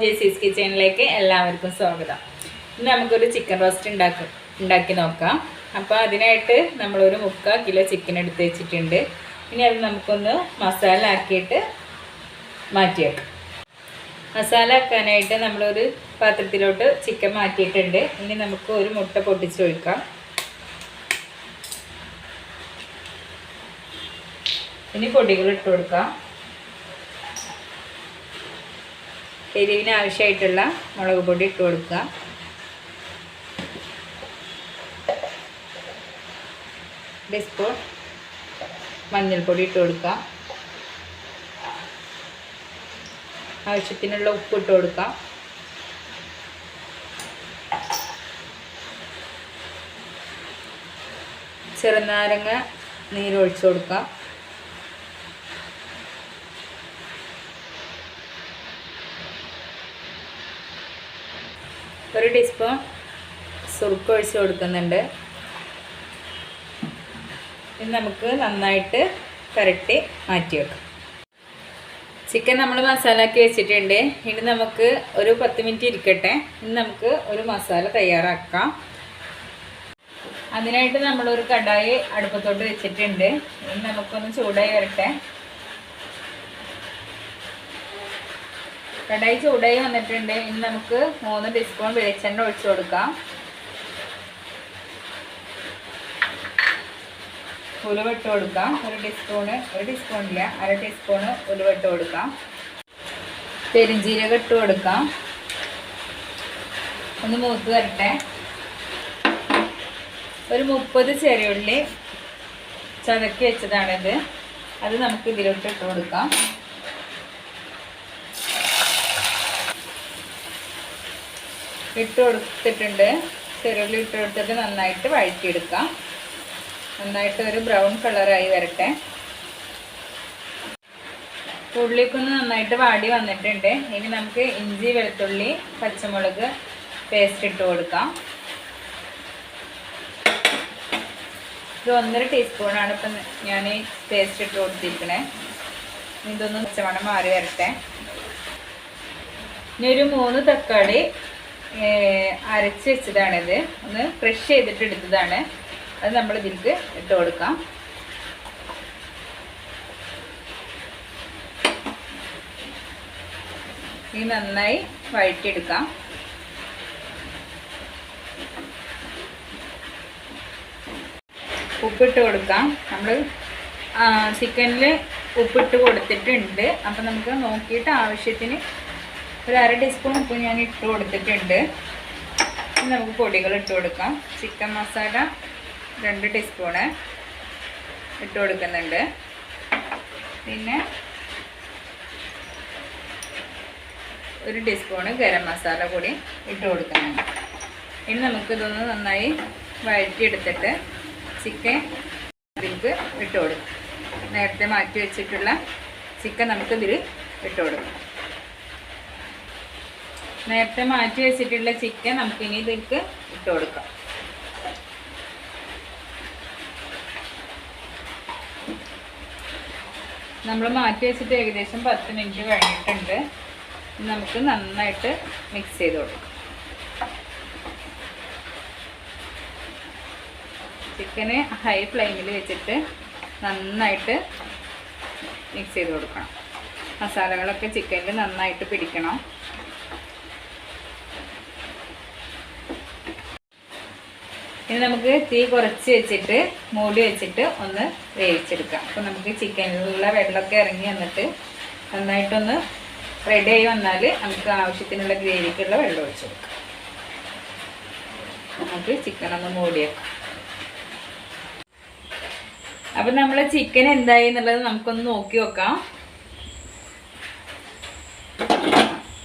ജെസീസ് കിച്ചണിലേക്ക് എല്ലാവർക്കും സ്വാഗതം. ഇന്ന് നമുക്കൊരു ചിക്കൻ റോസ്റ്റ് ഉണ്ടാക്കി നോക്കാം. അപ്പോൾ അതിനായിട്ട് നമ്മളൊരു 3/4 കിലോ ചിക്കൻ എടുത്ത് വെച്ചിട്ടുണ്ട്. ഇനി അത് നമുക്കൊന്ന് മസാല ആക്കിയിട്ട് മാറ്റി വെക്കാം. മസാല ആക്കാനായിട്ട് നമ്മളൊരു പാത്രത്തിലോട്ട് ചിക്കൻ മാറ്റിയിട്ടുണ്ട്. ഇനി നമുക്ക് ഒരു മുട്ട പൊട്ടിച്ചൊഴിക്കാം. ഇനി പൊടികൾ ഇട്ട് കൊടുക്കാം. എരിവിന് ആവശ്യമായിട്ടുള്ള മുളക് പൊടി ഇട്ട് കൊടുക്കുക. ടീസ്പൂൺ മഞ്ഞൾപ്പൊടി ഇട്ട് കൊടുക്കുക. ആവശ്യത്തിനുള്ള ഉപ്പ് ഇട്ട് കൊടുക്കാം. ചെറുനാരങ്ങ നീരൊഴിച്ച് കൊടുക്കാം. ഒരു ടീസ്പൂൺ സുർക്ക ഒഴിച്ച് കൊടുക്കുന്നുണ്ട്. ഇത് നമുക്ക് നന്നായിട്ട് പുരട്ടി മാറ്റി വെക്കാം. ചിക്കൻ നമ്മൾ മസാലയാക്കി വെച്ചിട്ടുണ്ട്. ഇനി നമുക്ക് ഒരു 10 മിനിറ്റ് ഇരിക്കട്ടെ. ഇനി നമുക്ക് ഒരു മസാല തയ്യാറാക്കാം. അതിനായിട്ട് നമ്മളൊരു കടായി അടുപ്പത്തോട്ട് വെച്ചിട്ടുണ്ട്. ഇനി നമുക്കൊന്ന് ചൂടായി വരട്ടെ. കടായി ചൂടായി വന്നിട്ടുണ്ട്. ഇനി നമുക്ക് 3 ടീസ്പൂൺ വെളിച്ചെണ്ണ ഒഴിച്ചു കൊടുക്കാം. ഉലുവ ഇട്ട് കൊടുക്കാം. ഒരു ടീസ്പൂണില്ല 1/2 ടീസ്പൂണ് ഉലുവ ഇട്ട് കൊടുക്കാം. പെരിഞ്ജീരകം ഇട്ട് കൊടുക്കാം. ഒന്ന് മൂത്ത് വരട്ടെ. ഒരു 30 ചെറിയുള്ളി ചതക്കി വെച്ചതാണിത്. അത് നമുക്ക് ഇതിലോട്ട് ഇട്ട് കൊടുക്കാം. ഇട്ട് കൊടുത്തിട്ടുണ്ട്. ചെറുള്ളി ഇട്ട് കൊടുത്തിട്ട് നന്നായിട്ട് വഴറ്റിയെടുക്കാം. നന്നായിട്ട് ഒരു ബ്രൗൺ കളറായി വരട്ടെ. ഉള്ളിക്കൊന്ന് നന്നായിട്ട് വാടി വന്നിട്ടുണ്ട്. ഇനി നമുക്ക് ഇഞ്ചി, വെളുത്തുള്ളി, പച്ചമുളക് പേസ്റ്റ് ഇട്ട് കൊടുക്കാം. ഇത് 1.5 ടീസ്പൂണാണ് ഇപ്പം ഞാൻ ഈ പേസ്റ്റ് ഇട്ട് കൊടുത്തിരിക്കണേ. ഇതൊന്ന് പച്ചമണം മാറി വരട്ടെ. ഇനി ഒരു 3 തക്കാളി അരച്ച് വെച്ചതാണിത്. ഒന്ന് ക്രഷ് ചെയ്തിട്ട് എടുത്തതാണ്. അത് നമ്മൾ ഇതിലേക്ക് ഇട്ട് കൊടുക്കാം. ഇത് നന്നായി വഴറ്റിയെടുക്കാം. ഉപ്പിട്ട് കൊടുക്കാം. നമ്മൾ ചിക്കനിൽ ഉപ്പിട്ട് കൊടുത്തിട്ടുണ്ട്. അപ്പം നമുക്ക് നോക്കിയിട്ട് ആവശ്യത്തിന് ഒരു 1/2 ടീസ്പൂൺ ഉപ്പ് ഞാൻ ഇട്ട് കൊടുത്തിട്ടുണ്ട്. നമുക്ക് പൊടികൾ ഇട്ട് കൊടുക്കാം. ചിക്കൻ മസാല 2 ടീസ്പൂണ് ഇട്ട് കൊടുക്കുന്നുണ്ട്. പിന്നെ 1 ടീസ്പൂണ് ഗരം മസാല കൂടി ഇട്ട് കൊടുക്കുന്നുണ്ട്. ഇനി നമുക്കിതൊന്ന് നന്നായി വഴറ്റിയെടുത്തിട്ട് ചിക്കൻ ഇതിലേക്ക് ഇട്ട് കൊടുക്കും. നേരത്തെ മാറ്റി വെച്ചിട്ടുള്ള ചിക്കൻ നമുക്കിതിൽ ഇട്ട് കൊടുക്കാം. നേരത്തെ മാറ്റി വെച്ചിട്ടുള്ള ചിക്കൻ നമുക്കിനി ഇതിലേക്ക് ഇട്ട് കൊടുക്കാം. നമ്മൾ മാറ്റി വെച്ചിട്ട് ഏകദേശം 10 മിനിറ്റ് കഴിഞ്ഞിട്ടുണ്ട്. നമുക്ക് നന്നായിട്ട് മിക്സ് ചെയ്ത് കൊടുക്കാം. ചിക്കന് ഹൈ ഫ്ലെയിമിൽ വെച്ചിട്ട് നന്നായിട്ട് മിക്സ് ചെയ്ത് കൊടുക്കണം. മസാലകളൊക്കെ ചിക്കനിൽ നന്നായിട്ട് പിടിക്കണം. ഇനി നമുക്ക് തീ കുറച്ച് വെച്ചിട്ട് മൂടി വെച്ചിട്ട് ഒന്ന് വേവിച്ചെടുക്കാം. അപ്പോൾ നമുക്ക് ചിക്കനിലുള്ള വെള്ളമൊക്കെ ഇറങ്ങി വന്നിട്ട് നന്നായിട്ടൊന്ന് റെഡി ആയി വന്നാൽ നമുക്ക് ആവശ്യത്തിനുള്ള ഗ്രേവിക്കുള്ള വെള്ളം ഒഴിച്ച് കൊടുക്കാം. നമുക്ക് ചിക്കൻ ഒന്ന് മൂടി വെക്കാം. അപ്പം നമ്മളെ ചിക്കൻ എന്തായി എന്നുള്ളത് നമുക്കൊന്ന് നോക്കി നോക്കാം.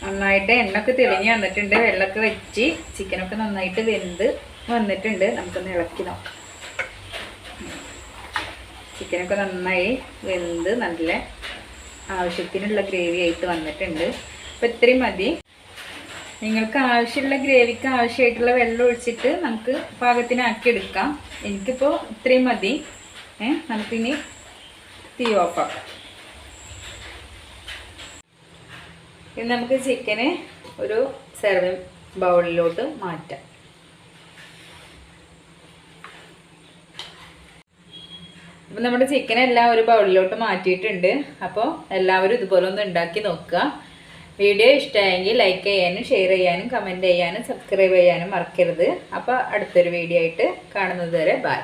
നന്നായിട്ട് എണ്ണയൊക്കെ തെളിഞ്ഞ് വന്നിട്ടുണ്ട്. വെള്ളമൊക്കെ വെച്ച് ചിക്കനൊക്കെ നന്നായിട്ട് വെന്ത് വന്നിട്ടുണ്ട്. നമുക്കൊന്ന് ഇളക്കി നോക്കാം. ചിക്കനൊക്കെ നന്നായി വെന്ത് നല്ല ആവശ്യത്തിനുള്ള ഗ്രേവി ആയിട്ട് വന്നിട്ടുണ്ട്. അപ്പോൾ ഇത്രയും മതി. നിങ്ങൾക്ക് ആവശ്യമുള്ള ഗ്രേവിക്ക് ആവശ്യമായിട്ടുള്ള വെള്ളം ഒഴിച്ചിട്ട് നമുക്ക് പാകത്തിനാക്കി എടുക്കാം. എനിക്കിപ്പോൾ ഇത്രയും മതി. നമുക്കിനി തീ ഓഫാക്കാം. ഇനി നമുക്ക് ചിക്കന് ഒരു സെർവിങ് ബൗളിലോട്ട് മാറ്റാം. അപ്പം നമ്മുടെ ചിക്കൻ എല്ലാം ഒരു ബൗളിലോട്ട് മാറ്റിയിട്ടുണ്ട്. അപ്പോൾ എല്ലാവരും ഇതുപോലെ ഒന്ന് ഉണ്ടാക്കി നോക്കുക. വീഡിയോ ഇഷ്ടമായെങ്കിൽ ലൈക്ക് ചെയ്യാനും ഷെയർ ചെയ്യാനും കമൻറ്റ് ചെയ്യാനും സബ്സ്ക്രൈബ് ചെയ്യാനും മറക്കരുത്. അപ്പോൾ അടുത്തൊരു വീഡിയോ ആയിട്ട് കാണുന്നത് വരെ ബൈ.